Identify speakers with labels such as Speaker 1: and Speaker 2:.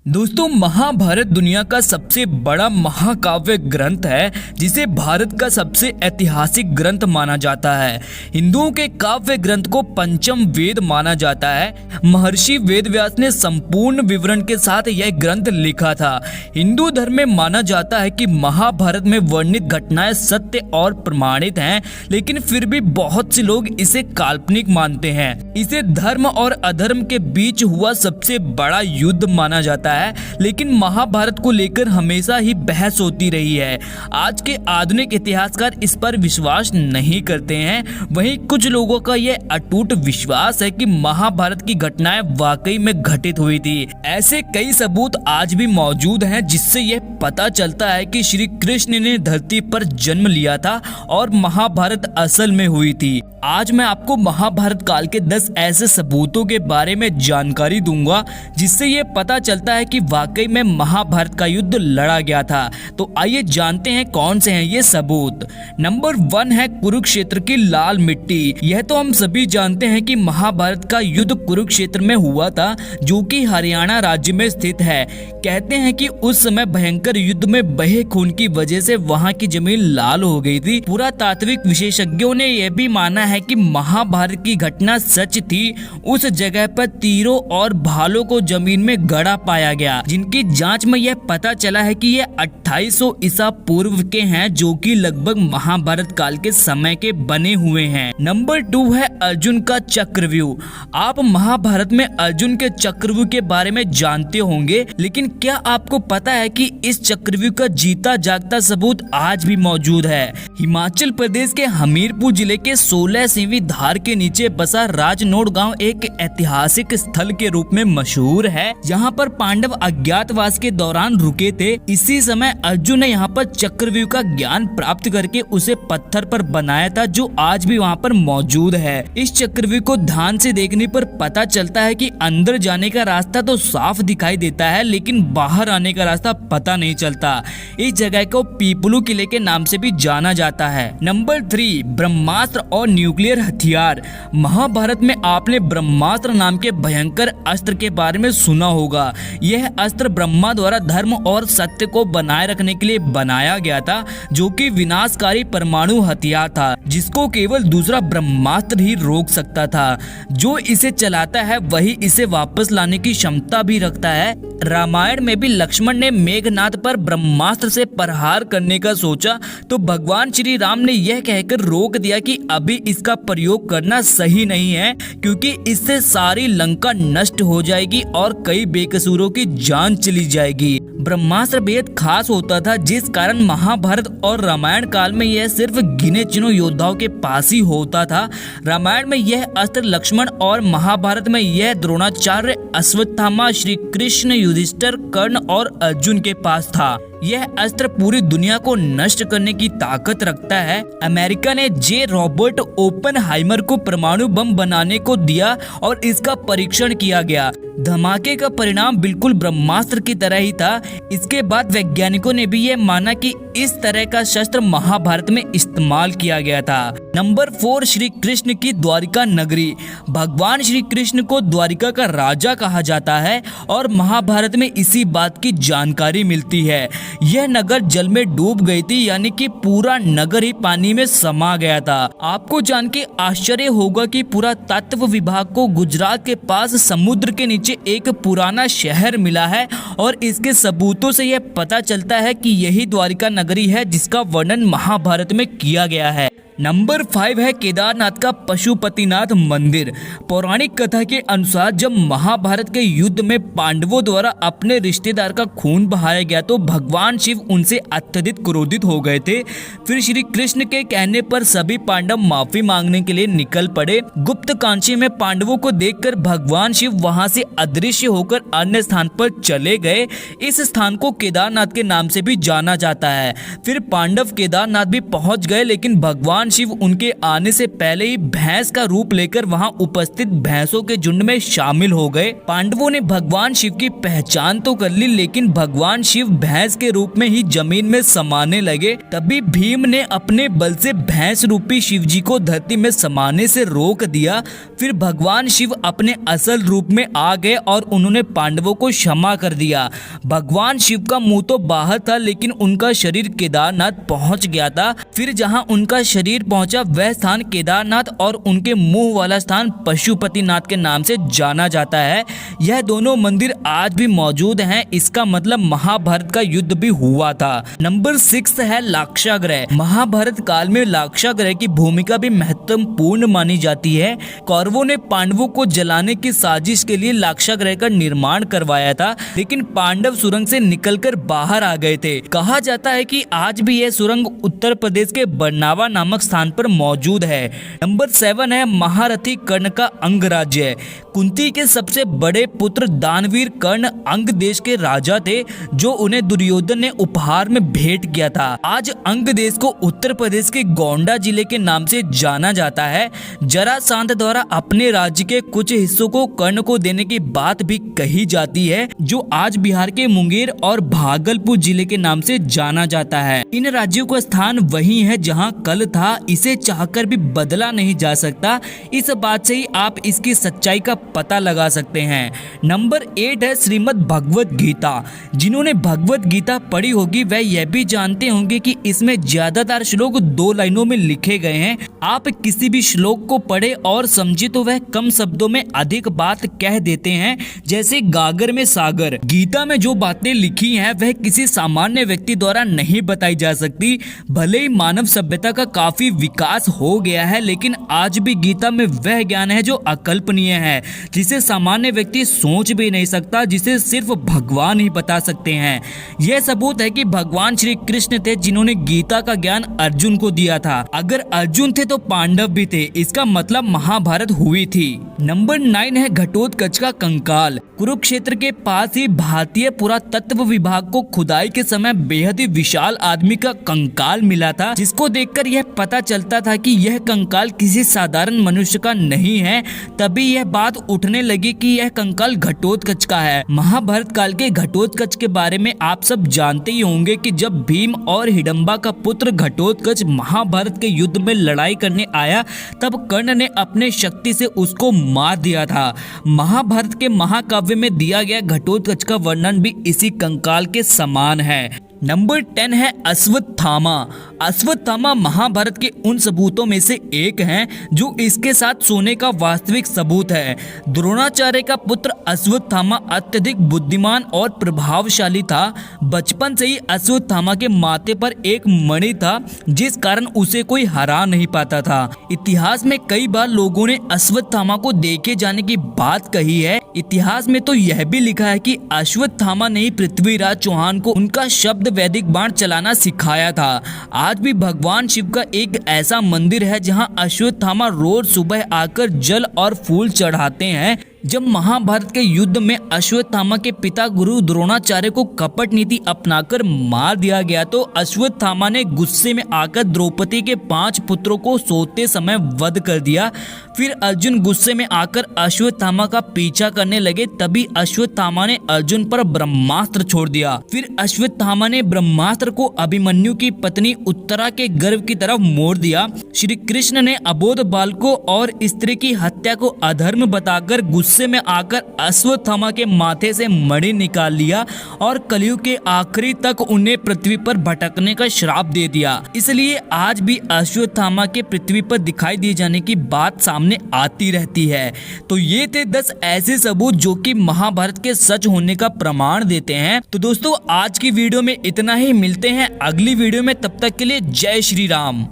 Speaker 1: दोस्तों, महाभारत दुनिया का सबसे बड़ा महाकाव्य ग्रंथ है जिसे भारत का सबसे ऐतिहासिक ग्रंथ माना जाता है। हिंदुओं के काव्य ग्रंथ को पंचम वेद माना जाता है। महर्षि वेदव्यास ने संपूर्ण विवरण के साथ यह ग्रंथ लिखा था। हिंदू धर्म में माना जाता है कि महाभारत में वर्णित घटनाएं सत्य और प्रमाणित हैं, लेकिन फिर भी बहुत से लोग इसे काल्पनिक मानते हैं। इसे धर्म और अधर्म के बीच हुआ सबसे बड़ा युद्ध माना जाता है, लेकिन महाभारत को लेकर हमेशा ही बहस होती रही है। आज के आधुनिक इतिहासकार इस पर विश्वास नहीं करते हैं। वहीं कुछ लोगों का यह अटूट विश्वास है कि महाभारत की घटनाएं वाकई में घटित हुई थी। ऐसे कई सबूत आज भी मौजूद हैं जिससे यह पता चलता है कि श्री कृष्ण ने धरती पर जन्म लिया था और महाभारत असल में हुई थी। आज मैं आपको महाभारत काल के 10 ऐसे सबूतों के बारे में जानकारी दूंगा जिससे ये पता चलता है कि वाकई में महाभारत का युद्ध लड़ा गया था। तो आइए जानते हैं कौन से हैं ये सबूत। नंबर 1 है कुरुक्षेत्र की लाल मिट्टी। यह तो हम सभी जानते हैं कि महाभारत का युद्ध कुरुक्षेत्र में हुआ था, जो कि हरियाणा राज्य में स्थित है। कहते हैं कि उस समय भयंकर युद्ध में बहे खून की वजह से वहां की जमीन लाल हो गई थी। पुरातात्विक विशेषज्ञों ने यह भी माना है कि महाभारत की घटना सच थी। उस जगह पर तीरों और भालों को जमीन में गड़ा पाया गया, जिनकी जांच में यह पता चला है कि ये 2800 ईसा पूर्व के हैं, जो कि लगभग महाभारत काल के समय के बने हुए हैं। नंबर 2 है अर्जुन का चक्रव्यूह। आप महाभारत में अर्जुन के चक्रव्यूह के बारे में जानते होंगे, लेकिन क्या आपको पता है कि इस चक्रव्यूह का जीता जागता सबूत आज भी मौजूद है। हिमाचल प्रदेश के हमीरपुर जिले के 16वीं धार के नीचे बसा राजनोड़ गांव एक ऐतिहासिक स्थल के रूप में मशहूर है, जहां पर पांडव अज्ञातवास के दौरान रुके थे। इसी समय अर्जुन ने यहाँ पर चक्रव्यूह का ज्ञान प्राप्त करके उसे पत्थर पर बनाया था, जो आज भी वहाँ पर मौजूद है। इस चक्रव्यूह को ध्यान से देखने पर पता चलता है कि अंदर जाने का रास्ता तो साफ दिखाई देता है, लेकिन बाहर आने का रास्ता पता नहीं चलता। इस जगह को पीपलू किले के नाम से भी जाना जाता है। नंबर 3 ब्रह्मास्त्र और न्यूक्लियर हथियार। महाभारत में आपने ब्रह्मास्त्र नाम के भयंकर अस्त्र के बारे में सुना होगा। यह अस्त्र ब्रह्मा द्वारा धर्म और सत्य को बनाए रखने के लिए बनाया गया था, जो कि विनाशकारी परमाणु हथियार था, जिसको केवल दूसरा ब्रह्मास्त्र ही रोक सकता था। जो इसे चलाता है वही इसे वापस लाने की क्षमता भी रखता है। रामायण में भी लक्ष्मण ने मेघनाद पर ब्रह्मास्त्र से प्रहार करने का सोचा, तो भगवान श्री राम ने यह कहकर रोक दिया कि अभी इसका प्रयोग करना सही नहीं है, क्योंकि इससे सारी लंका नष्ट हो जाएगी और कई बेकसूरों की जान चली जाएगी। ब्रह्मास्त्र बेहद खास होता था, जिस कारण महाभारत और रामायण काल में यह सिर्फ गिने चुने योद्धाओं के पास ही होता था। रामायण में यह अस्त्र लक्ष्मण और महाभारत में यह द्रोणाचार्य, अश्वत्थामा, श्री कृष्ण, युधिष्ठिर, कर्ण और अर्जुन के पास था। यह अस्त्र पूरी दुनिया को नष्ट करने की ताकत रखता है। अमेरिका ने जे रॉबर्ट ओपेनहाइमर को परमाणु बम बनाने को दिया और इसका परीक्षण किया गया। धमाके का परिणाम बिल्कुल ब्रह्मास्त्र की तरह ही था। इसके बाद वैज्ञानिकों ने भी यह माना कि इस तरह का शस्त्र महाभारत में इस्तेमाल किया गया था। नंबर 4 श्री कृष्ण की द्वारिका नगरी। भगवान श्री कृष्ण को द्वारिका का राजा कहा जाता है और महाभारत में इसी बात की जानकारी मिलती है। यह नगर जल में डूब गई थी, यानी कि पूरा नगर ही पानी में समा गया था। आपको जान के आश्चर्य होगा कि पुरातत्व विभाग को गुजरात के पास समुद्र के नीचे एक पुराना शहर मिला है और इसके सबूतों से यह पता चलता है कि यही द्वारिका नगरी है जिसका वर्णन महाभारत में किया गया है। नंबर 5 है केदारनाथ का पशुपतिनाथ मंदिर। पौराणिक कथा के अनुसार जब महाभारत के युद्ध में पांडवों द्वारा अपने रिश्तेदार का खून बहाया गया, तो भगवान शिव उनसे अत्यधिक क्रोधित हो गए थे। फिर श्री कृष्ण के कहने पर सभी पांडव माफी मांगने के लिए निकल पड़े। गुप्त कांची में पांडवों को देखकर भगवान शिव वहां से अदृश्य होकर अन्य स्थान पर चले गए। इस स्थान को केदारनाथ के नाम से भी जाना जाता है। फिर पांडव केदारनाथ भी पहुंच गए, लेकिन भगवान भगवान शिव उनके आने से पहले ही भैंस का रूप लेकर वहां उपस्थित भैंसों के झुंड में शामिल हो गए। पांडवों ने भगवान शिव की पहचान तो कर ली, लेकिन भगवान शिव भैंस के रूप में ही जमीन में समाने लगे। तभी भीम ने अपने बल से भैंस रूपी शिव जी को धरती में समाने से रोक दिया। फिर भगवान शिव अपने असल रूप में आ गए और उन्होंने पांडवों को क्षमा कर दिया। भगवान शिव का मुंह तो बाहर था, लेकिन उनका शरीर केदारनाथ पहुंच गया था। फिर जहां उनका शरीर पहुंचा वह स्थान केदारनाथ और उनके मुंह वाला स्थान पशुपतिनाथ के नाम से जाना जाता है। यह दोनों मंदिर आज भी मौजूद हैं। इसका मतलब महाभारत का युद्ध भी हुआ था। नंबर 6 है लाक्षागृह। महाभारत काल में लाक्षागृह की भूमिका भी महत्वपूर्ण मानी जाती है। कौरवों ने पांडवों को जलाने की साजिश के लिए लाक्षागृह का निर्माण करवाया था, लेकिन पांडव सुरंग से निकलकर बाहर आ गए थे। कहा जाता है कि आज भी यह सुरंग उत्तर प्रदेश के बरनावा नामक स्थान पर मौजूद है। नंबर 7 है महारथी कर्ण का अंगराज्य। कुंती के सबसे बड़े पुत्र दानवीर कर्ण अंग देश के राजा थे, जो उन्हें दुर्योधन ने उपहार में भेंट किया था। आज अंग देश को उत्तर प्रदेश के गोंडा जिले के नाम से जाना जाता है। जरासंध द्वारा अपने राज्य के कुछ हिस्सों को कर्ण को देने की बात भी कही जाती है, जो आज बिहार के मुंगेर और भागलपुर जिले के नाम से जाना जाता है। इन राज्यों का स्थान वही है जहां कल था, इसे चाहकर भी बदला नहीं जा सकता। इस बात से ही आप इसकी सच्चाई का पता लगा सकते हैं। नंबर 8 है श्रीमद् भगवत गीता। जिन्होंने भगवत गीता पढ़ी होगी वह यह भी जानते होंगे कि इसमें ज्यादातर श्लोक 2 लाइनों में लिखे गए हैं। आप किसी भी श्लोक को पढ़े और समझे तो वह कम शब्दों में अधिक बात कह देते हैं, जैसे गागर में सागर। गीता में जो बातें लिखी हैं वह किसी सामान्य व्यक्ति द्वारा नहीं बताई जा सकती। भले ही मानव सभ्यता का काफी विकास हो गया है, लेकिन आज भी गीता में वह ज्ञान है जो अकल्पनीय है, जिसे सामान्य व्यक्ति सोच भी नहीं सकता, जिसे सिर्फ भगवान ही बता सकते हैं। यह सबूत है कि भगवान श्री कृष्ण थे जिन्होंने गीता का ज्ञान अर्जुन को दिया था। अगर अर्जुन थे तो पांडव भी थे, इसका मतलब महाभारत हुई थी। नंबर 9 है घटोत्कच का कंकाल। कुरुक्षेत्र के पास ही भारतीय पुरातत्व विभाग को खुदाई के समय बेहद ही विशाल आदमी का कंकाल मिला था, जिसको देखकर यह पता चलता था कि यह कंकाल किसी साधारण मनुष्य का नहीं है। तभी यह बात उठने लगी कि यह कंकाल घटोत्कच का है। महाभारत काल के घटोत्कच के बारे में आप सब जानते ही होंगे कि जब भीम और हिडंबा का पुत्र घटोत्कच महाभारत के युद्ध में लड़ाई करने आया, तब कर्ण ने अपने शक्ति से उसको मार दिया था। महाभारत के महाकाव्य में दिया गया घटोत्कच का वर्णन भी इसी कंकाल के समान है। नंबर 10 है अश्वत्थामा। अश्वत्थामा महाभारत के उन सबूतों में से एक हैं जो इसके साथ सोने का वास्तविक सबूत है। द्रोणाचार्य का पुत्र अश्वत्थामा अत्यधिक बुद्धिमान और प्रभावशाली था। बचपन से ही अश्वत्थामा के माथे पर एक मणि था, जिस कारण उसे कोई हरा नहीं पाता था। इतिहास में कई बार लोगों ने अश्वत्थामा को देखे जाने की बात कही है। इतिहास में तो यह भी लिखा है कि अश्वत्थामा ने ही पृथ्वीराज चौहान को उनका शब्द वैदिक बाण चलाना सिखाया था। आज भी भगवान शिव का एक ऐसा मंदिर है जहां अश्वत्थामा रोज सुबह आकर जल और फूल चढ़ाते हैं। जब महाभारत के युद्ध में अश्वत्थामा के पिता गुरु द्रोणाचार्य को कपट नीति अपनाकर मार दिया गया, तो अश्वत्थामा ने गुस्से में आकर द्रौपदी के 5 पुत्रों को सोते समय वध कर दिया। फिर अर्जुन गुस्से में आकर अश्वत्थामा का पीछा करने लगे। तभी अश्वत्थामा ने अर्जुन पर ब्रह्मास्त्र छोड़ दिया। फिर अश्वत्थामा ने ब्रह्मास्त्र को अभिमन्यु की पत्नी उत्तरा के गर्भ की तरफ मोड़ दिया। श्री कृष्ण ने अबोध बालकों और स्त्री की हत्या को अधर्म बताकर गुस्से में आकर अश्वत्थामा के माथे से मणि निकाल लिया और कलयुग के आखिरी तक उन्हें पृथ्वी पर भटकने का श्राप दे दिया। इसलिए आज भी अश्वत्थामा के पृथ्वी पर दिखाई दिए जाने की बात सामने आती रहती है। तो ये थे 10 ऐसे सबूत जो कि महाभारत के सच होने का प्रमाण देते हैं। तो दोस्तों आज की वीडियो में इतना ही। मिलते हैं अगली वीडियो में, तब तक के लिए जय श्री राम।